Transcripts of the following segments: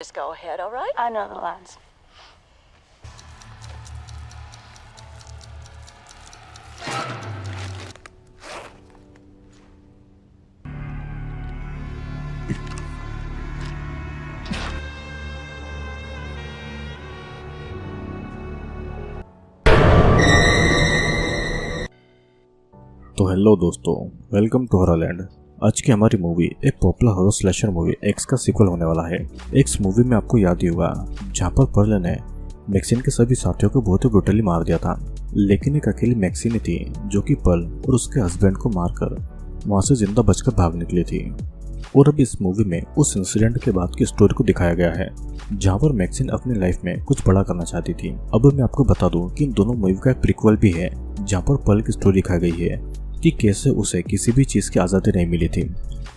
Just go ahead, all right? I know the lines. तो hello दोस्तों, welcome to हॉररलैंड। आज की हमारी मूवी एक popular horror slasher movie x का सीक्वल होने वाला है। एक्स मूवी में आपको याद ही होगा जहाँ पर पर्ल ने मैक्सिन के सभी साथियों को बहुत ही ब्रूटली मार दिया था, लेकिन एक अकेली मैक्सिन ही थी जो कि पर्ल और उसके हस्बैंड को मारकर वहाँ से जिंदा बचकर भाग निकली थी। और अब इस मूवी में उस इंसिडेंट के बाद की स्टोरी को दिखाया गया है जहाँ पर मैक्सिन अपनी लाइफ में कुछ बड़ा करना चाहती थी। अब मैं आपको बता दूं कि इन दोनों मूवी का एक प्रीक्वल भी है जहाँ पर पर्ल की स्टोरी दिखाई गई है कि कैसे उसे किसी भी चीज की आजादी नहीं मिली थी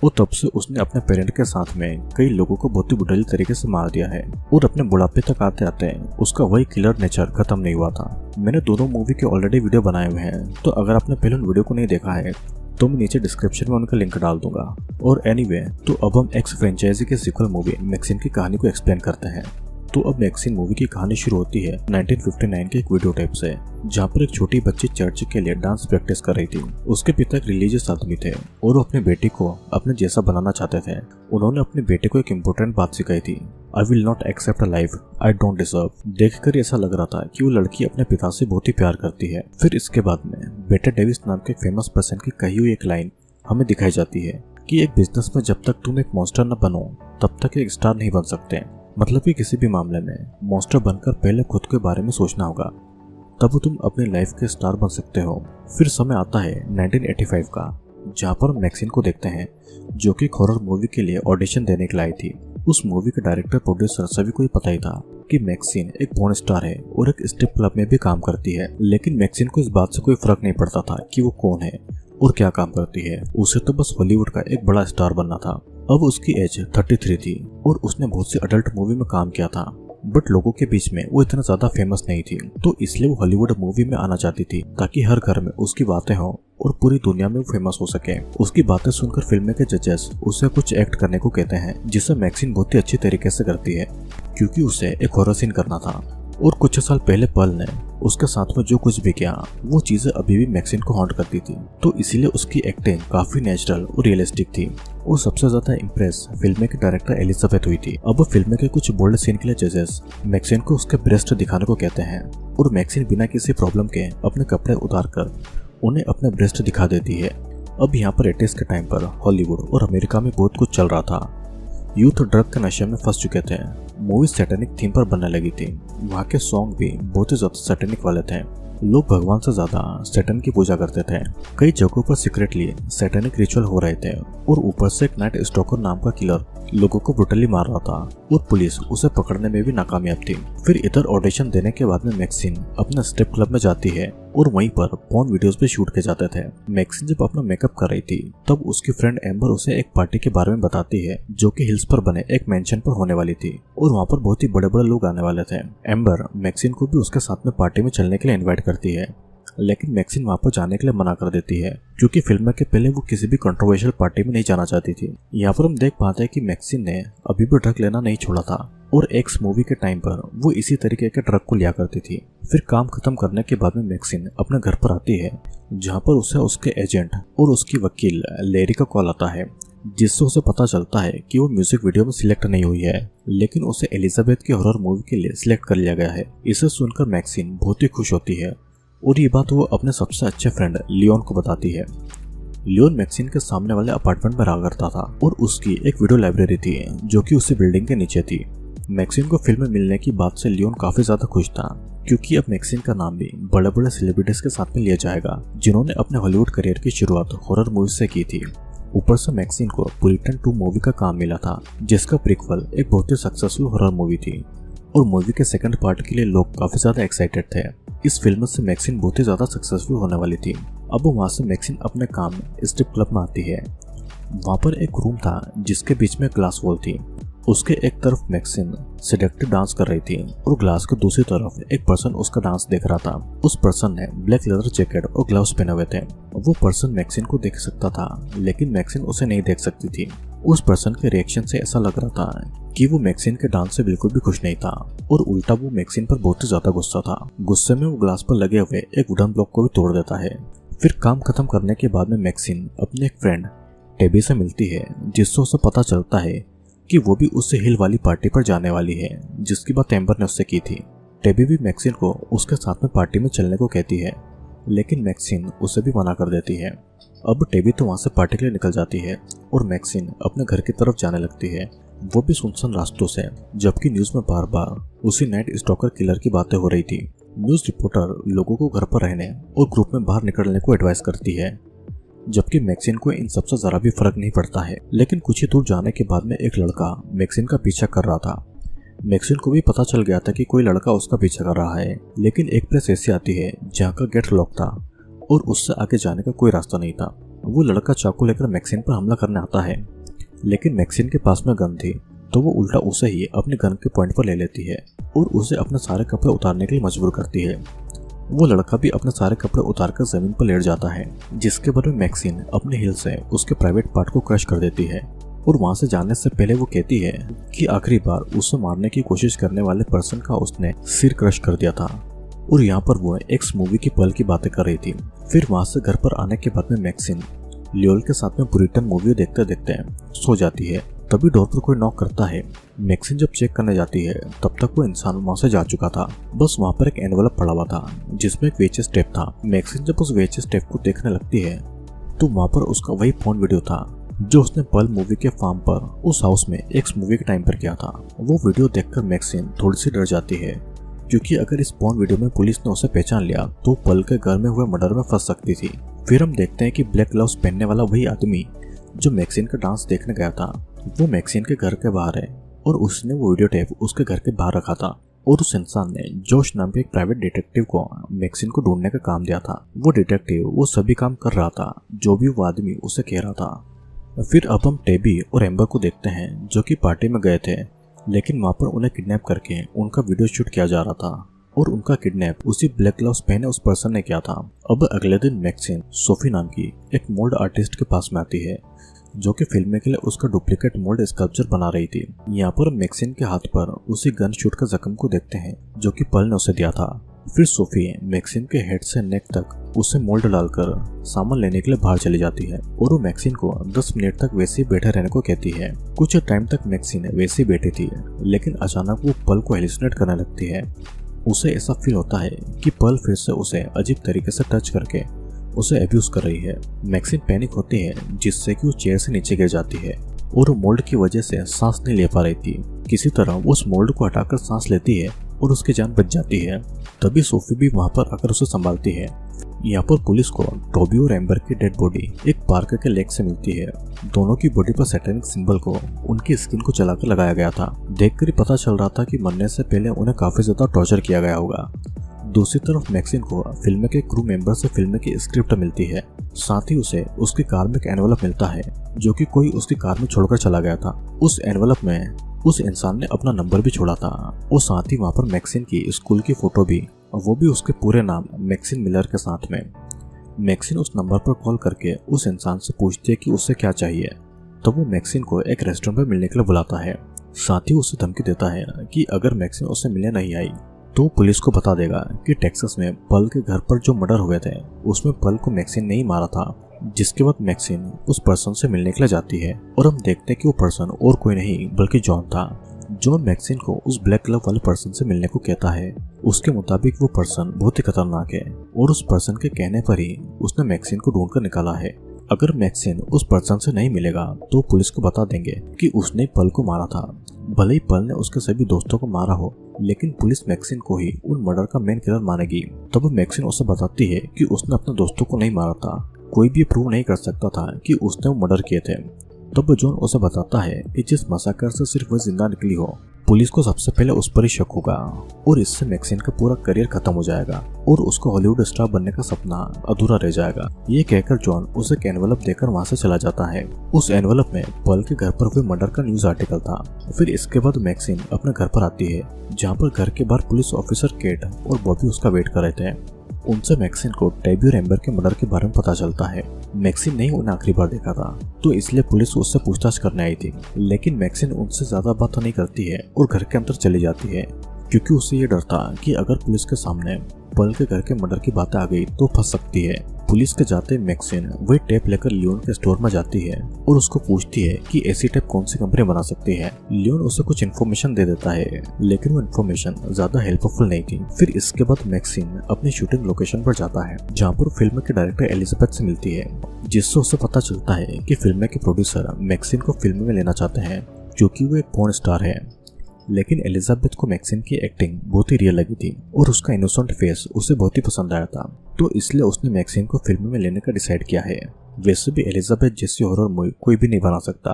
और तब से उसने अपने पेरेंट के साथ में कई लोगों को बहुत ही ब्रूटली तरीके से मार दिया है और अपने बुढ़ापे तक आते आते उसका वही किलर नेचर खत्म नहीं हुआ था। मैंने दोनों मूवी के ऑलरेडी वीडियो बनाए हुए हैं, तो अगर आपने पहले उन वीडियो को नहीं देखा है तो मैं नीचे डिस्क्रिप्शन में उनका लिंक डाल दूंगा। और एनीवे, तो अब हम एक्स फ्रेंचाइजी के सीक्वल मूवी मैक्सिन की कहानी को एक्सप्लेन करते हैं। तो अब मैक्सिन मूवी की कहानी शुरू होती है 1959 के एक वीडियो टेप से, जहाँ पर एक छोटी बच्ची चर्च के लिए डांस प्रैक्टिस कर रही थी। उसके पिता एक रिलीजियस आदमी थे और वो अपनी बेटी को अपने जैसा बनाना चाहते थे। उन्होंने अपने बेटे को एक इम्पोर्टेंट बात सिखाई थी, I will not accept a life I don't deserve. देखकर ऐसा लग रहा था कि वो लड़की अपने पिता से बहुत ही प्यार करती है। फिर इसके बाद में बेटा डेविस नाम के फेमस पर्सन की कही हुई एक लाइन हमें दिखाई जाती है कि एक बिजनेस में जब तक तुम एक मॉन्स्टर न बनो तब तक एक स्टार नहीं बन सकते। मतलब कि किसी भी मामले में मॉन्स्टर बनकर पहले खुद के बारे में सोचना होगा, तब तुम अपनी लाइफ के स्टार बन सकते हो। फिर समय आता है 1985 का, जहाँ पर मैक्सिन को देखते हैं जो कि हॉरर मूवी के लिए ऑडिशन देने के लिए आई थी। उस मूवी के डायरेक्टर प्रोड्यूसर सभी को ये पता ही था कि मैक्सिन एक पॉर्न स्टार है और एक स्ट्रिप क्लब में भी काम करती है, लेकिन मैक्सिन को इस बात से कोई फर्क नहीं पड़ता था कि वो कौन है और क्या काम करती है। उसे तो बस हॉलीवुड का एक बड़ा स्टार बनना था। अब उसकी एज 33 थी और उसने बहुत सी अडल्ट मूवी में काम किया था, बट लोगों के बीच में वो इतना ज्यादा फेमस नहीं थी, तो इसलिए वो हॉलीवुड मूवी में आना चाहती थी ताकि हर घर में उसकी बातें हों और पूरी दुनिया में वो फेमस हो सके। उसकी बातें सुनकर फिल्म के जजेस उसे कुछ एक्ट करने को कहते हैं, जिसे मैक्सिन बहुत ही अच्छी तरीके से करती है क्योंकि उसे एक हॉरर सीन करना था। और कुछ साल पहले पर्ल ने उसके साथ में जो कुछ भी किया वो चीजें अभी भी मैक्सिन को हॉन्ट करती थी, तो इसीलिए उसकी एक्टिंग काफी नेचुरल और रियलिस्टिक थी। और सबसे ज्यादा इम्प्रेस फिल्म के डायरेक्टर एलिजाबेथ हुई थी। अब फिल्म के कुछ बोल्ड सीन के लिए जजेस मैक्सिन को उसके ब्रेस्ट दिखाने को कहते हैं और मैक्सिन बिना किसी प्रॉब्लम के अपने कपड़े उतार कर उन्हें अपने ब्रेस्ट दिखा देती है। अब यहाँ पर 80s के टाइम पर हॉलीवुड और अमेरिका में बहुत कुछ चल रहा था। यूथ ड्रग के नशे में फंस चुके थे, मूवी सैटेनिक थीम पर बनने लगी थी, वहाँ के सॉन्ग भी बहुत ही ज्यादा सैटेनिक वाले थे। लोग भगवान से ज्यादा सैटन की पूजा करते थे। कई जगहों पर सीक्रेटली सैटेनिक रिचुअल हो रहे थे और ऊपर से एक नाइट स्टॉकर नाम का किलर लोगों को ब्रूटली मार रहा था और पुलिस उसे पकड़ने में भी नाकामयाब थी। फिर इधर ऑडिशन देने के बाद में मैक्सिन अपने स्ट्रिप क्लब में जाती है और वहीं पर पॉर्न वीडियोस भी शूट किए जाते थे। मैक्सिन जब अपना मेकअप कर रही थी तब उसकी फ्रेंड एम्बर उसे एक पार्टी के बारे में बताती है जो कि हिल्स पर बने एक मेंशन पर होने वाली थी और वहाँ पर बहुत ही बड़े बड़े लोग आने वाले थे। एम्बर मैक्सिन को भी उसके साथ में पार्टी में चलने के लिए इन्वाइट करती है, लेकिन मैक्सिन वहाँ पर जाने के लिए मना कर देती है क्योंकि फिल्म के पहले वो किसी भी कंट्रोवर्शियल पार्टी में नहीं जाना चाहती थी। यहाँ पर हम देख पाते हैं कि मैक्सिन ने अभी भी ड्रग लेना नहीं छोड़ा था और एक्स मूवी के टाइम पर वो इसी तरीके के ड्रग को लिया करती थी। फिर काम खत्म करने के बाद में मैक्सिन अपने घर पर आती है जहाँ पर उसे उसके एजेंट और उसकी वकील लेरी का कॉल आता है, जिससे उसे पता चलता है कि वो म्यूजिक वीडियो में सिलेक्ट नहीं हुई है, लेकिन उसे एलिजाबेथ की हॉरर मूवी के लिए सिलेक्ट कर लिया गया है। इसे सुनकर मैक्सिन बहुत ही खुश होती है और ये बात वो अपने सबसे अच्छे फ्रेंड लियोन को बताती है। लियोन मैक्सिन के सामने वाले अपार्टमेंट में रहा करता था और उसकी एक वीडियो लाइब्रेरी थी जो कि उसी बिल्डिंग के नीचे थी। मैक्सिन को फिल्म में मिलने की बात से लियोन काफी ज्यादा खुश था क्योंकि अब मैक्सिन का नाम भी बड़े बड़े सेलिब्रिटीज के साथ में लिया जाएगा जिन्होंने अपने हॉलीवुड करियर की शुरुआत हॉरर मूवी से की थी। ऊपर से मैक्सिन को पुरिटन 2 मूवी का काम मिला था जिसका प्रीक्वल एक बहुत ही सक्सेसफुल हॉरर मूवी थी और मूवी के सेकंड पार्ट के लिए लोग काफी ज्यादा एक्साइटेड थे। इस फिल्म से मैक्सिन बहुत ही ज्यादा सक्सेसफुल होने वाली थी। अब वहाँ से मैक्सिन अपने काम स्ट्रिप क्लब में आती है। वहाँ पर एक रूम था जिसके बीच में ग्लास वॉल थी उसके एक तरफ मैक्सिन सेडक्टिव डांस कर रही थी और ग्लास के दूसरी तरफ एक पर्सन उसका डांस देख रहा था। उस पर्सन ने ब्लैक लेदर जैकेट और ग्लव्स पहने हुए थे। वो पर्सन मैक्सिन को देख सकता था लेकिन मैक्सिन उसे नहीं देख सकती थी। उस पर्सन के रिएक्शन से ऐसा लग रहा था कि वो मैक्सिन के डांस से बिल्कुल भी खुश नहीं था और उल्टा वो मैक्सिन पर बहुत ही ज्यादा गुस्सा था। गुस्से में वो ग्लास पर लगे हुए एक वुडन ब्लॉक को भी तोड़ देता है। फिर काम खत्म करने के बाद में मैक्सिन अपने एक फ्रेंड टेबी से मिलती है, जिससे उसे पता चलता है कि वो भी उससे हिल वाली पार्टी पर जाने वाली है जिसकी बात एम्बर ने उससे की थी। टेबी भी मैक्सिन को उसके साथ में पार्टी में चलने को कहती है लेकिन मैक्सिन उसे भी मना कर देती है। अब टेबी तो वहां से पार्टी के लिए निकल जाती है और मैक्सिन अपने घर की तरफ जाने लगती है, वो भी सुनसान रास्तों से। जबकि न्यूज में बार बार उसी नाइट स्टॉकर किलर की बातें हो रही थी। न्यूज रिपोर्टर लोगों को घर पर रहने और ग्रुप में बाहर निकलने को एडवाइस करती है, जबकि मैक्सिन को इन सबसे जरा भी फर्क नहीं पड़ता है। लेकिन कुछ ही दूर जाने के बाद में एक लड़का मैक्सिन का पीछा कर रहा था। मैक्सिन को भी पता चल गया था कि कोई लड़का उसका पीछा कर रहा है, लेकिन एक प्लेस ऐसी आती है जहाँ का गेट लॉक था और उससे आगे जाने का कोई रास्ता नहीं था। वो लड़का चाकू लेकर मैक्सिन पर हमला करने आता है, लेकिन मैक्सिन के पास में गन थी तो वो उल्टा उसे ही अपने गन के पॉइंट पर ले लेती है और उसे अपने सारे कपड़े उतारने के लिए मजबूर करती है। वो लड़का भी अपने सारे कपड़े उतारकर जमीन पर लेट जाता है, जिसके बाद में मैक्सिन अपने हिल से उसके प्राइवेट पार्ट को क्रश कर देती है और वहां से जाने से पहले वो कहती है कि आखिरी बार उसे मारने की कोशिश करने वाले पर्सन का उसने सिर क्रश कर दिया था। और यहाँ पर वो एक्स मूवी की पल की बातें कर रही थी। फिर वहां से घर पर आने के बाद में मैक्सिन लियोल के साथ में ब्रिटन मूवी देखते देखते सो जाती है। तभी डोर पर कोई नॉक करता है। मैक्सिन जब चेक करने जाती है तब तक वो इंसान वहां से जा चुका था। बस वहां पर एक एनवेलप पड़ा हुआ था जिसमें एक VHS टेप था। मैक्सिन जब उस VHS टेप को देखने लगती है तो वहां पर उसका वही फोन वीडियो था जो उसने पल मूवी के फार्म पर उस हाउस में एक्स मूवी के टाइम पर किया था। वो वीडियो देखकर मैक्सिन थोड़ी सी डर जाती है, क्योंकि अगर इस पॉर्न वीडियो में पुलिस ने उसे पहचान लिया तो पल के घर में हुए मर्डर में फंस सकती थी। फिर हम देखते हैं कि ब्लैक ग्लव्स पहनने वाला वही आदमी जो मैक्सिन का डांस देखने गया था, वो मैक्सिन के घर के बाहर है और उसने वो वीडियो टेप उसके घर के बाहर रखा था। और उस इंसान ने जोश नाम के एक प्राइवेट डिटेक्टिव को मैक्सिन को ढूंढने का काम दिया था। वो डिटेक्टिव वो सभी काम कर रहा था जो भी वो आदमी उसे कह रहा था। फिर अब हम टेबी और एम्बर को देखते हैं जो कि पार्टी में गए थे, लेकिन वहां पर उन्हें किडनैप करके उनका वीडियो शूट किया जा रहा था और उनका किडनैप उसी ब्लैक ग्लव्स पहने उस पर्सन ने किया था। अब अगले दिन मैक्सिन सोफी नाम की एक मोल्ड आर्टिस्ट के पास में आती है जो कि फिल्म के लिए उसका डुप्लीकेट मोल्ड स्कल्पचर बना रही थी। यहाँ पर मैक्सिन के हाथ पर उसी गन शूट का जख्म को देखते हैं जो कि पल ने उसे दिया था। फिर सोफी मैक्सिन के हेड से नेक तक उसे मोल्ड डालकर सामान लेने के लिए बाहर चली जाती है और वो मैक्सिन को 10 मिनट तक वैसे ही बैठे रहने को कहती है। कुछ टाइम तक मैक्सिन वैसे ही बैठी थी, लेकिन अचानक वो पल को हेलुसिनेट करने लगती है। उसे ऐसा फील होता है कि पल फिर से उसे अजीब तरीके से टच करके उसे अब्यूज कर रही है। मैक्सिन पैनिक होती है जिससे कि वो चेयर से नीचे गिर जाती है और वो मोल्ड की वजह से सांस नहीं ले पा रही थी। किसी तरह वो उस मोल्ड को हटाकर सांस लेती है और उसकी जान बच जाती है। तभी सोफी भी वहां पर आकर उसे संभालती है। यहाँ पर पुलिस को टोबी और एम्बर की डेड बॉडी एक पार्क के लेक से मिलती है। दोनों की बॉडी पर सैटेनिक सिंबल को उनकी स्किन को जलाकर लगाया गया था। देखकर ही पता चल रहा था कि मरने से पहले उन्हें काफी ज्यादा टॉर्चर किया गया होगा। दूसरी तरफ मैक्सिन को फिल्म के क्रू मेंबर से फिल्म की स्क्रिप्ट मिलती है। साथ ही उसे उसकी कार में एक एनवेलप मिलता है जो कि कोई उसकी कार में छोड़कर चला गया था। उस एनवेलप में उस इंसान ने अपना नंबर भी छोड़ा था और साथ ही वहाँ पर मैक्सिन की स्कूल की फोटो भी, और वो भी उसके पूरे नाम मैक्सिन मिलर के साथ में। मैक्सिन उस नंबर पर कॉल करके उस इंसान से पूछती है कि उसे क्या चाहिए। तो वो मैक्सिन को एक रेस्टोरेंट में मिलने के लिए बुलाता है। साथ ही उसे धमकी देता है कि अगर मैक्सिन उसे मिलने नहीं आई तो पुलिस को बता देगा कि टेक्सास में पल के घर पर जो मर्डर हुए थे उसमें पल को मैक्सिन नहीं मारा था। जिसके बाद मैक्सिन उस पर्सन से मिलने के लिए जाती है और हम देखते हैं कि वो पर्सन और कोई नहीं बल्कि जॉन था। जॉन मैक्सिन को उस ब्लैक ग्लव वाले पर्सन से मिलने को कहता है। उसके मुताबिक वो पर्सन बहुत ही खतरनाक है और उस पर्सन के कहने पर ही उसने मैक्सिन को ढूंढकर निकाला है। अगर मैक्सिन उस पर्सन से नहीं मिलेगा तो पुलिस को बता देंगे कि उसने पल को मारा था। भले ही पल ने उसके सभी दोस्तों को मारा हो, लेकिन पुलिस मैक्सिन को ही उन मर्डर का मेन किलर मानेगी। तब मैक्सिन उसे बताती है कि उसने अपने दोस्तों को नहीं मारा था। कोई भी प्रूव नहीं कर सकता था कि उसने वो मर्डर किए थे। तब जॉन उसे बताता है कि जिस मसाकर से सिर्फ वह जिंदा निकली हो, पुलिस को सबसे पहले उस पर ही शक होगा और इससे मैक्सिन का पूरा करियर खत्म हो जाएगा और उसको हॉलीवुड स्टार बनने का सपना अधूरा रह जाएगा। ये कहकर जॉन उसे एक एनवेलप देकर वहाँ से चला जाता है। उस एनवेलप में पल के घर पर हुए मर्डर का न्यूज आर्टिकल था। फिर इसके बाद मैक्सिन अपने घर पर आती है, जहाँ पर घर के बाहर पुलिस ऑफिसर केट और बॉबी उसका वेट कर रहे थे। उनसे मैक्सिन को टैबी और एम्बर के मर्डर के बारे में पता चलता है। मैक्सिन ने उन्हें आखिरी बार देखा था, तो इसलिए पुलिस उससे पूछताछ करने आई थी। लेकिन मैक्सिन उनसे ज्यादा बात नहीं करती है और घर के अंदर चली जाती है, क्योंकि उसे ये डर था कि अगर पुलिस के सामने पल के घर के मर्डर की बातें आ गई तो फंस सकती है। पुलिस के जाते मैक्सिन वही टेप लेकर लियोन के स्टोर में जाती है और उसको पूछती है कि ऐसी टेप कौन सी कंपनी बना सकती है। लियोन उसे कुछ इन्फॉर्मेशन दे देता है, लेकिन वो इन्फॉर्मेशन ज्यादा हेल्पफुल नहीं थी। फिर इसके बाद मैक्सिन अपनी शूटिंग लोकेशन पर जाता है, जहाँ पर फिल्म के डायरेक्टर एलिजाबेथ से मिलती है, जिससे उसे पता चलता है कि फिल्म के प्रोड्यूसर मैक्सिन को फिल्म में लेना चाहते हैं, क्योंकि वो एक पॉर्न स्टार है। लेकिन एलिजाबेथ को मैक्सिन की एक्टिंग बहुत ही रियल लगी थी और उसका इनोसेंट फेस उसे बहुत ही पसंद आया था, तो इसलिए उसने मैक्सिन को फिल्म में लेने का डिसाइड किया है। वैसे भी एलिजाबेथ जैसी हॉरर मूवी कोई भी नहीं बना सकता,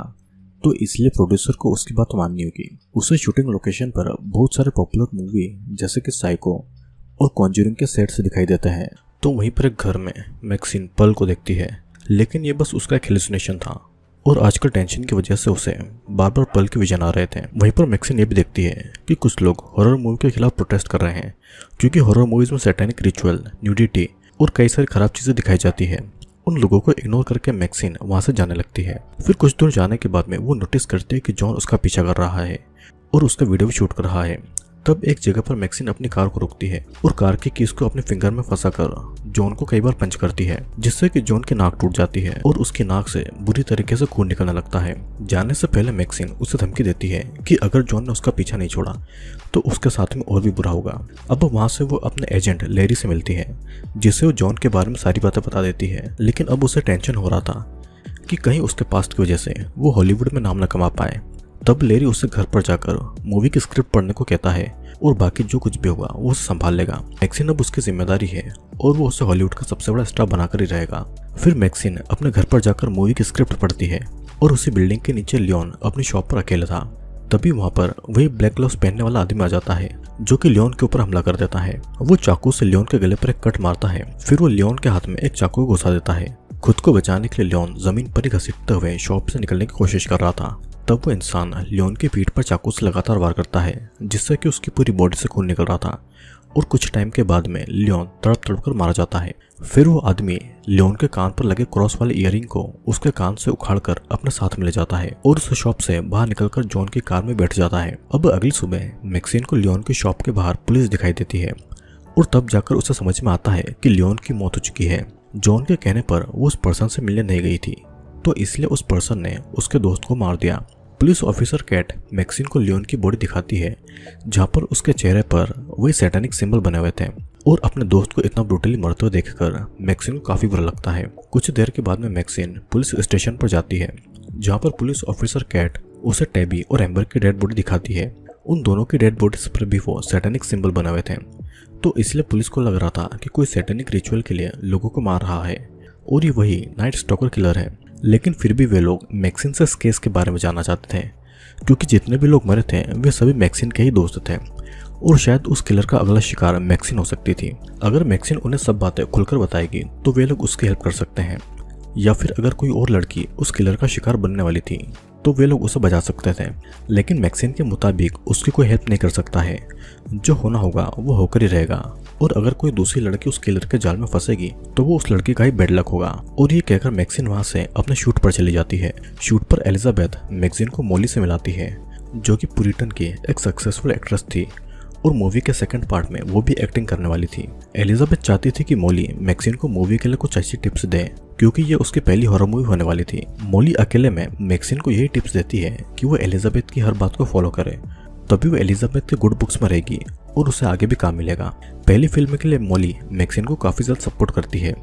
तो इसलिए प्रोड्यूसर को उसकी बात माननी होगी। उसे शूटिंग लोकेशन पर बहुत सारे पॉपुलर मूवी जैसे कि साइको और कॉन्जरिंग के सेट्स दिखाई देते हैं। तो वहीं पर एक घर में मैक्सिन पल को देखती है, लेकिन ये बस उसका एक हेलुसिनेशन था और आजकल टेंशन की वजह से उसे बार बार पल के विजन आ रहे थे। वहीं पर मैक्सिन ये भी देखती है कि कुछ लोग हॉरर मूवी के खिलाफ प्रोटेस्ट कर रहे हैं, क्योंकि हॉरर मूवीज में सैटेनिक रिचुअल, न्यूडिटी और कई सारी खराब चीजें दिखाई जाती है। उन लोगों को इग्नोर करके मैक्सिन वहां से जाने लगती है। फिर कुछ दूर जाने के बाद में वो नोटिस करती है कि जॉन उसका पीछा कर रहा है और उसका वीडियो भी शूट कर रहा है। तब एक जगह पर मैक्सिन अपनी कार को रोकती है और कार की कीज को अपने फिंगर में फंसाकर जॉन को कई बार पंच करती है, जिससे कि जॉन की नाक टूट जाती है और उसकी नाक से बुरी तरीके से खून निकलने लगता है। जाने से पहले मैक्सिन उसे धमकी देती है कि अगर जॉन ने उसका पीछा नहीं छोड़ा तो उसके साथ में और भी बुरा होगा। अब वहां से वो अपने एजेंट लेरी से मिलती है, जिससे वो जॉन के बारे में सारी बातें बता देती है। लेकिन अब उसे टेंशन हो रहा था कि कहीं उसके पास्ट की वजह से वो हॉलीवुड में नाम न कमा पाए। तब लेरी उसे घर पर जाकर मूवी की स्क्रिप्ट पढ़ने को कहता है और बाकी जो कुछ भी होगा वो उसे संभाल लेगा। मैक्सिन अब उसकी जिम्मेदारी है और वो उसे हॉलीवुड का सबसे बड़ा स्टार बनाकर ही रहेगा। फिर मैक्सिन अपने घर पर जाकर मूवी की स्क्रिप्ट पढ़ती है और उसी बिल्डिंग के नीचे लियोन अपनी शॉप पर अकेला था। तभी वहाँ पर वही ब्लैक ग्लव्स पहनने वाला आदमी आ जाता है, जो कि लियोन के ऊपर हमला कर देता है। वो चाकू से लियोन के गले पर एक कट मारता है, फिर वो लियोन के हाथ में एक चाकू घुसा देता है। खुद को बचाने के लिए लियोन जमीन पर ही घसीटते हुए शॉप से निकलने की कोशिश कर रहा था। तब वो इंसान लियोन की पीठ पर चाकू से लगातार वार करता है, जिससे कि उसकी पूरी बॉडी से खून निकल रहा था और कुछ टाइम के बाद में लियोन तड़प तड़प कर मारा जाता है। फिर वो आदमी लियोन के कान पर लगे क्रॉस वाले ईयरिंग को उसके कान से उखाड़कर अपने साथ में ले जाता है और उस शॉप से बाहर निकलकर जॉन की कार में बैठ जाता है। अब अगली सुबह मैक्सिन को लियोन की शॉप के बाहर पुलिस दिखाई देती है और तब जाकर उसे समझ में आता है कि लियोन की मौत हो चुकी है। जॉन के कहने पर वो उस पर्सन से मिलने नहीं गई थी, तो इसलिए उस पर्सन ने उसके दोस्त को मार दिया। पुलिस ऑफिसर कैट मैक्सिन को लियोन की बॉडी दिखाती है, जहाँ पर उसके चेहरे पर वही सैटेनिक सिंबल बने हुए थे और अपने दोस्त को इतना ब्रूटली मरते हुए देखकर मैक्सिन को काफी बुरा लगता है। कुछ देर के बाद में मैक्सिन पुलिस स्टेशन पर जाती है, जहाँ पर पुलिस ऑफिसर कैट उसे टैबी और एम्बर की डेड बॉडी दिखाती है। उन दोनों की डेड बॉडीज पर भी वो सैटेनिक सिंबल बने हुए थे, तो इसलिए पुलिस को लग रहा था कि कोई सैटेनिक रिचुअल के लिए लोगों को मार रहा है और ये वही नाइट स्टॉकर किलर है। लेकिन फिर भी वे लोग मैक्सिन से इस केस के बारे में जानना चाहते थे, क्योंकि जितने भी लोग मरे थे वे सभी मैक्सिन के ही दोस्त थे और शायद उस किलर का अगला शिकार मैक्सिन हो सकती थी। अगर मैक्सिन उन्हें सब बातें खुलकर बताएगी तो वे लोग उसकी हेल्प कर सकते हैं, या फिर अगर कोई और लड़की उस किलर का शिकार बनने वाली थी तो वे लोग उसे बचा सकते थे। लेकिन मैक्सिन के मुताबिक उसकी कोई हेल्प नहीं कर सकता है, जो होना होगा वो होकर ही रहेगा और अगर कोई दूसरी लड़की उस किलर के जाल में फंसेगी तो वो उस लड़की का ही बेड लक होगा। और ये कहकर मैक्सिन वहां से अपने शूट पर चली जाती है। शूट पर एलिजाबेथ मैक्सिन को मोली से मिलाती है, जो कि पुरिटन की एक सक्सेसफुल एक्ट्रेस थी और मूवी के सेकंड पार्ट में वो भी एक्टिंग करने वाली थी। एलिजाबेथ चाहती थी कि मोली मैक्सिन को मूवी के लिए कुछ अच्छी टिप्स दे, क्योंकि ये उसकी पहली हॉरर मूवी होने वाली थी। मोली अकेले में मैक्सिन को यही टिप्स देती है कि वो एलिजाबेथ की हर बात को फॉलो करे, तभी वो एलिजाबेथ के गुड बुक्स में रहेगी और उसे आगे भी काम मिलेगा। पहली फिल्म के लिए मोली मैक्सिन को काफी ज्यादा सपोर्ट करती है।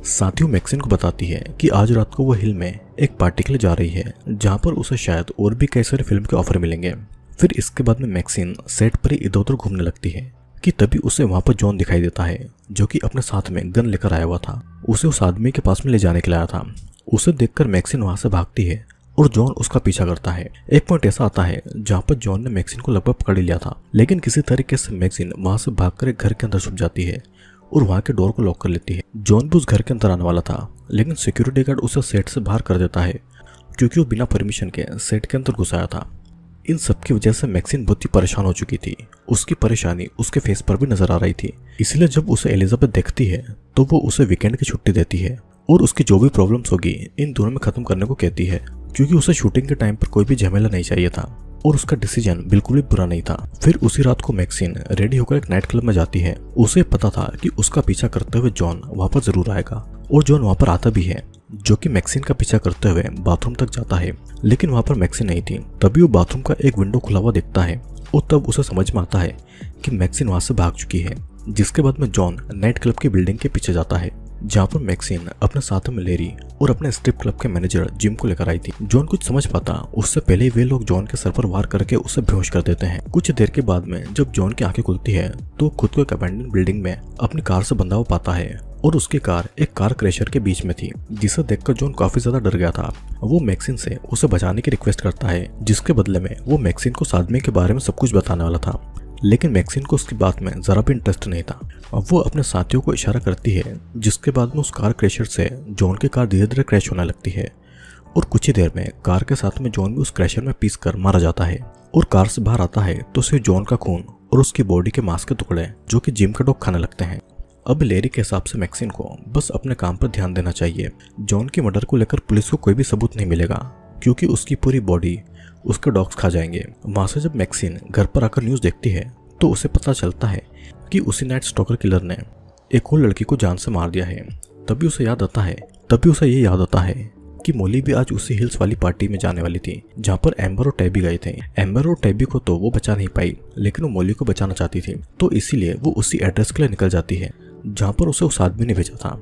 साथ ही मैक्सिन को बताती है कि आज रात को वो हिल में एक पार्टी के लिए जा रही है, जहाँ पर उसे शायद और भी कई सारे फिल्म के ऑफर मिलेंगे। फिर इसके बाद में मैक्सिन सेट पर ही इधर उधर घूमने लगती है कि तभी उसे वहां पर जॉन दिखाई देता है, जो कि अपने साथ में गन लेकर आया हुआ था। उसे उस आदमी के पास में ले जाने के लिए आया था। उसे देखकर मैक्सिन वहां से भागती है और जॉन उसका पीछा करता है। एक पॉइंट ऐसा आता है जहाँ पर जॉन ने मैक्सिन को लगभग पकड़ लिया था, लेकिन किसी तरीके से मैक्सिन वहां से भागकर एक घर के अंदर छुप जाती है और वहां के डोर को लॉक कर लेती है। जॉन भी उस घर के अंदर आने वाला था, लेकिन सिक्योरिटी गार्ड उसे सेट से बाहर कर देता है क्योंकि वो बिना परमिशन के सेट के अंदर घुस आया था। इन सब की वजह से मैक्सिन बहुत ही परेशान हो चुकी थी। उसकी परेशानी उसके फेस पर भी नजर आ रही थी। इसलिए जब उसे एलिजाबेथ देखती है तो वो उसे वीकेंड की छुट्टी देती है और उसकी जो भी प्रॉब्लम्स होगी इन दोनों में खत्म करने को कहती है, क्योंकि उसे शूटिंग के टाइम पर कोई भी झमेला नहीं चाहिए था और उसका डिसीजन बिल्कुल भी बुरा नहीं था। फिर उसी रात को मैक्सिन रेडी होकर एक नाइट क्लब में जाती है। उसे पता था कि उसका पीछा करते हुए जॉन वहां पर जरूर आएगा और जॉन वहां पर आता भी है, जो कि मैक्सिन का पीछा करते हुए बाथरूम तक जाता है, लेकिन वहां पर मैक्सिन नहीं थी। तभी वो बाथरूम का एक विंडो खुला हुआ देखता है और तब उसे समझ में आता है कि मैक्सिन वहां से भाग चुकी है। जिसके बाद में जॉन नाइट क्लब की बिल्डिंग के पीछे जाता है, जहाँ पर मैक्सिन अपने साथ में लेरी और अपने स्ट्रिप क्लब के मैनेजर जिम को लेकर आई थी। जॉन कुछ समझ पाता उससे पहले ही वे लोग जॉन के सर पर वार करके उसे बेहोश कर देते हैं। कुछ देर के बाद में जब जॉन की आंखें खुलती है तो खुद को एक अबैंडन बिल्डिंग में अपनी कार से बंधा हुआ पाता है और उसकी कार एक कार क्रैशर के बीच में थी, जिसे देखकर जॉन काफी ज्यादा डर गया था। वो मैक्सिन से उसे बचाने की रिक्वेस्ट करता है, जिसके बदले में वो मैक्सिन को सादमे के बारे में सब कुछ बताने वाला था, लेकिन मैक्सिन को उसकी बात में जरा भी इंटरेस्ट नहीं था। अब वो अपने साथियों को इशारा करती है, जिसके बाद में उस कार क्रैशर से जॉन की कार धीरे धीरे क्रैश होने लगती है और कुछ ही देर में कार के साथ में जॉन भी उस क्रैशर में पीस कर मारा जाता है और कार से बाहर आता है तो सिर्फ जॉन का खून और उसकी बॉडी के मांस के टुकड़े जो कि जिम का डॉग खाने लगते हैं। अब लेरी के हिसाब से मैक्सिन को बस अपने काम पर ध्यान देना चाहिए। जॉन की मर्डर को लेकर पुलिस को कोई भी सबूत नहीं मिलेगा, क्योंकि उसकी पूरी बॉडी उसके डॉग्स खा जाएंगे। वहां से जब मैक्सिन घर पर आकर न्यूज देखती है तो उसे पता चलता है कि उसी नाइट स्टॉकर किलर ने एक और लड़की को जान से मार दिया है। तभी उसे ये याद आता है कि मोली भी आज उसी हिल्स वाली पार्टी में जाने वाली थी, जहाँ पर एम्बर और टैबी गए थे। एम्बर और टैबी को तो वो बचा नहीं पाई, लेकिन वो मोली को बचाना चाहती थी, तो इसीलिए वो उसी एड्रेस के लिए निकल जाती है जहाँ पर उसे उस आदमी ने भेजा था।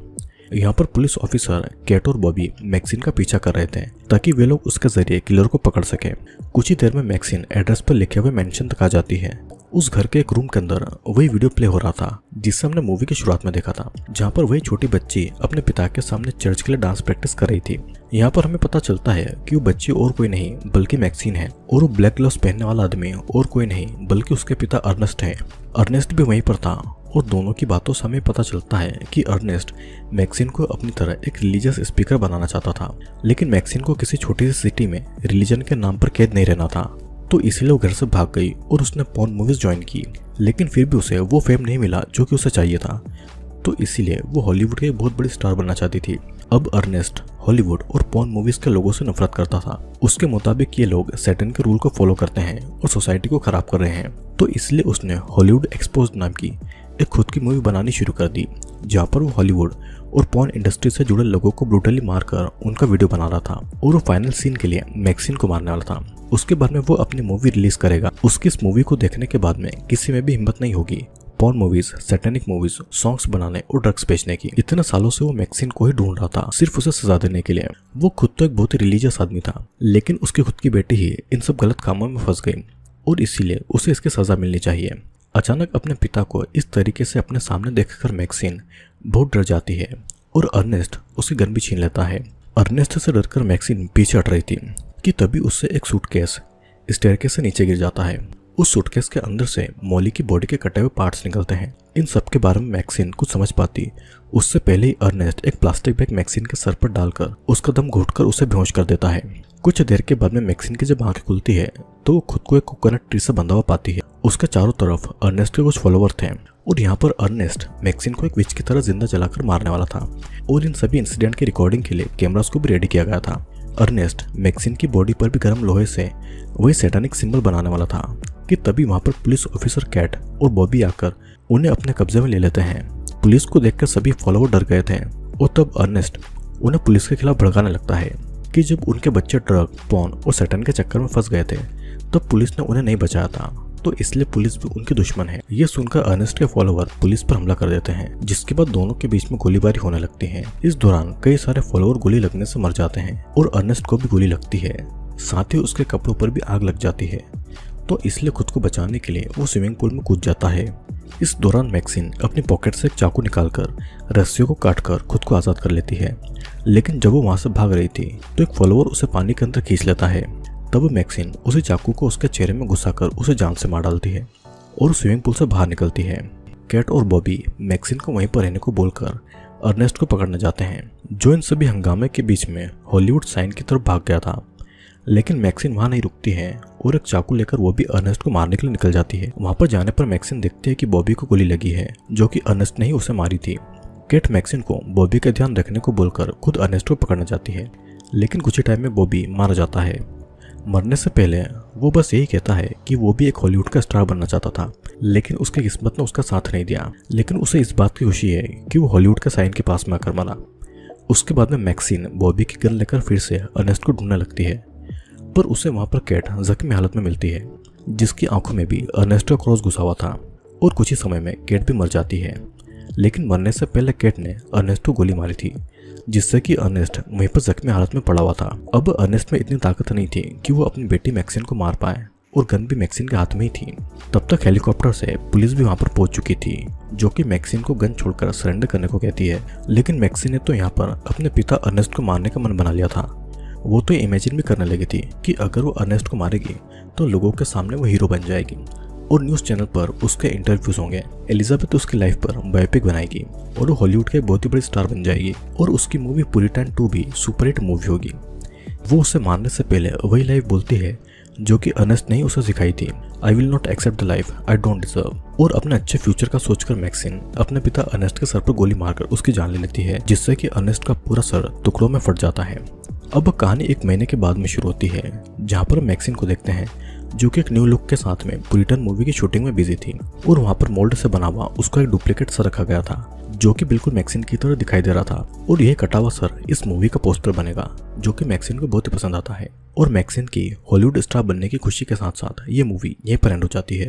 यहाँ पर पुलिस ऑफिसर कैट और बॉबी मैक्सिन का पीछा कर रहे थे ताकि वे लोग उसके जरिए किलर को पकड़ सके। कुछ ही देर में मैक्सिन एड्रेस पर लिखे हुए मेंशन तक आ जाती है। उस घर के एक रूम के अंदर वही वीडियो प्ले हो रहा था जिससे हमने मूवी की शुरुआत में देखा था, जहाँ पर वही छोटी बच्ची अपने पिता के सामने चर्च के लिए डांस प्रैक्टिस कर रही थी। यहाँ पर हमें पता चलता है कि वो बच्ची और कोई नहीं बल्कि मैक्सिन है और वो ब्लैक ग्लव्स पहनने वाला आदमी और कोई नहीं बल्कि उसके पिता अर्नेस्ट है। अर्नेस्ट भी वहीं पर था और दोनों की बातों से हमें पता चलता है कि अर्नेस्ट मैक्सिन को अपनी तरह एक रिलीजियस स्पीकर बनाना चाहता था, लेकिन मैक्सिन को किसी छोटी सी सिटी में रिलीजन के नाम पर कैद नहीं रहना था, तो इसलिए वो घर से भाग गई और उसने पॉर्न मूवीज ज्वाइन की। लेकिन फिर भी उसे वो फेम नहीं मिला जो कि उसे चाहिए था, तो इसीलिए वो हॉलीवुड के एक बहुत बड़ी स्टार बनना चाहती थी। अब अर्नेस्ट हॉलीवुड और पॉर्न मूवीज के लोगों से नफरत करता था। उसके मुताबिक ये लोग सैटन के रूल को फॉलो करते हैं और सोसाइटी को खराब कर रहे हैं, तो इसलिए उसने हॉलीवुड एक्सपोज नाम की एक खुद की मूवी बनानी शुरू कर दी, जहाँ पर वो हॉलीवुड और पॉर्न इंडस्ट्री से जुड़े लोगों को ब्रूटली मारकर उनका वीडियो बना रहा था और वो फाइनल सीन के लिए मैक्सिन को मारने वाला था। उसके बाद में वो अपनी मूवी रिलीज करेगा। उसकी इस मूवी को देखने के बाद में किसी में भी हिम्मत नहीं होगी porn movies, satanic movies, songs बनाने और ड्रग्स बेचने की। इतने सालों से वो मैक्सिन को ही ढूंढ रहा था, सिर्फ उसे सजा देने के लिए। वो खुद तो एक बहुत ही रिलीजियस आदमी था, लेकिन उसकी खुद की बेटी ही इन सब गलत कामों में फंस गई और इसीलिए उसे इसकी सजा मिलनी चाहिए। अचानक अपने पिता को इस तरीके से अपने सामने देखकर मैक्सिन बहुत डर जाती है और अर्नेस्ट उसकी गन भी छीन लेता है। अर्नेस्ट से डरकर मैक्सिन पीछे हट रही थी कि तभी उससे एक सूटकेस स्टेयरकेस से नीचे गिर जाता है। उस सूटकेस के अंदर से मॉली की बॉडी के कटे हुए पार्ट्स निकलते हैं। इन सब के बारे में मैक्सिन कुछ समझ पाती उससे पहले ही अर्नेस्ट एक प्लास्टिक बैग मैक्सिन के सर पर डालकर उसका दम घोटकर उसे बेहोश कर देता है। कुछ देर के बाद में मैक्सिन की जब आंखें खुलती है तो वो खुद को एक कोकोनट ट्री से बंधा हुआ पाती है। उसके चारों तरफ अर्नेस्ट के कुछ फॉलोवर थे और यहाँ पर अर्नेस्ट मैक्सिन को एक विच की तरह जिंदा जलाकर मारने वाला था और इन सभी इंसिडेंट की रिकॉर्डिंग के लिए कैमरास को भी रेडी किया गया था। अर्नेस्ट मैक्सिन की बॉडी पर भी गर्म लोहे से वही सैटानिक सिंबल बनाने वाला था कि तभी वहां पर पुलिस ऑफिसर कैट और बॉबी आकर उन्हें अपने कब्जे में ले लेते हैं। पुलिस को देखकर सभी फॉलोवर डर गए थे और तब अर्नेस्ट उन्हें पुलिस के खिलाफ भड़काने लगता है कि जब उनके बच्चे ड्रग, पॉर्न और सैटन के चक्कर में फंस गए थे तब पुलिस ने उन्हें नहीं बचाया था, तो इसलिए पुलिस भी उनकी दुश्मन है। ये सुनकर अर्नेस्ट के फॉलोवर पुलिस पर हमला कर देते हैं, जिसके बाद दोनों के बीच में गोलीबारी होने लगती है। इस दौरान कई सारे फॉलोवर गोली लगने से मर जाते हैं और अर्नेस्ट को भी गोली लगती है, साथ ही उसके कपड़ों पर भी आग लग जाती है, तो इसलिए खुद को बचाने के लिए वो स्विमिंग पूल में कूद जाता है। इस दौरान मैक्सिन अपनी पॉकेट से एक चाकू निकालकर रस्सियों को काटकर खुद को आज़ाद कर लेती है, लेकिन जब वो वहाँ से भाग रही थी तो एक फॉलोअर उसे पानी के अंदर खींच लेता है। तब मैक्सिन उसी चाकू को उसके चेहरे में घुसाकर उसे जान से मार डालती है और स्विमिंग पूल से बाहर निकलती है। कैट और बॉबी मैक्सिन को वहीं पर रहने को बोलकर अर्नेस्ट को पकड़ने जाते हैं, जो इन सभी हंगामे के बीच में हॉलीवुड साइन की तरफ भाग गया था। लेकिन मैक्सिन वहाँ नहीं रुकती है और एक चाकू लेकर वो भी अर्नेस्ट को मारने के लिए निकल जाती है। वहाँ पर जाने पर मैक्सिन देखती है कि बॉबी को गोली लगी है, जो कि अर्नेस्ट ने ही उसे मारी थी। कैट मैक्सिन को बॉबी का ध्यान रखने को बोलकर खुद अर्नेस्ट को पकड़ने जाती है, लेकिन कुछ ही टाइम में बॉबी मारा जाता है। मरने से पहले वो बस यही कहता है कि वो भी एक हॉलीवुड का स्टार बनना चाहता था, लेकिन उसकी किस्मत ने उसका साथ नहीं दिया। लेकिन उसे इस बात की खुशी है कि वो हॉलीवुड के साइन के पास में आकर मरा। उसके बाद में मैक्सिन बॉबी की गन लेकर फिर से अर्नेस्ट को ढूंढने लगती है, पर उसे वहाँ पर कैट जख्मी हालत में मिलती है, जिसकी आंखों में भी अर्नेस्ट का क्रॉस घुसा हुआ था। और कुछ ही समय में कैट भी मर जाती है, लेकिन मरने से पहले कैट ने अर्नेस्ट को गोली मारी थी, जिससे कि अर्नेस्ट वहीं पर जख्मी हालत में पड़ा हुआ था। अब अर्नेस्ट में इतनी ताकत नहीं थी कि वो अपनी बेटी मैक्सिन को मार पाए, और गन भी मैक्सिन के हाथ में ही थी। तब तक हेलीकॉप्टर से पुलिस भी वहां पर पहुंच चुकी थी, जो कि मैक्सिन को गन छोड़कर सरेंडर करने को कहती है। लेकिन मैक्सिन ने तो यहाँ पर अपने पिता अर्नेस्ट को मारने का मन बना लिया था। वो तो इमेजिन भी करने लगी थी कि अगर वो अर्नेस्ट को मारेगी तो लोगों के सामने वो हीरो बन जाएगी और न्यूज़ चैनल पर उसके इंटरव्यूज होंगे। एलिजाबेथ उसकी लाइफ पर बायोपिक बनाएगी और वो हॉलीवुड के बहुत ही बड़ी स्टार बन जाएगी, और उसकी मूवी पुरिटन 2 भी सुपरहिट मूवी होगी। वो उसे मारने से पहले वही लाइफ बोलती है जो कि अर्नेस्ट ने ही उसे सिखाई थी, I will not accept the life I don't deserve. और अपने अच्छे फ्यूचर का सोचकर मैक्सिन अपने पिता अर्नेस्ट के सर पर गोली मारकर उसकी जान ले लेती है, जिससे कि अर्नेस्ट का पूरा सर टुकड़ों में फट जाता है। अब कहानी 1 महीने के बाद में शुरू होती है, जहाँ पर मैक्सिन को देखते हैं जो कि एक न्यू लुक के साथ में पुरिटन मूवी की शूटिंग में बिजी थी, और वहाँ पर मोल्ड से बना हुआ उसका एक डुप्लीकेट सर रखा गया था, जो कि बिल्कुल मैक्सिन की तरह दिखाई दे रहा था। और यह कटा हुआ सर इस मूवी का पोस्टर बनेगा, जो कि मैक्सिन को बहुत ही पसंद आता है। और मैक्सिन की हॉलीवुड स्टार बनने की खुशी के साथ साथ ये मूवी यहीं पर एंड हो जाती है।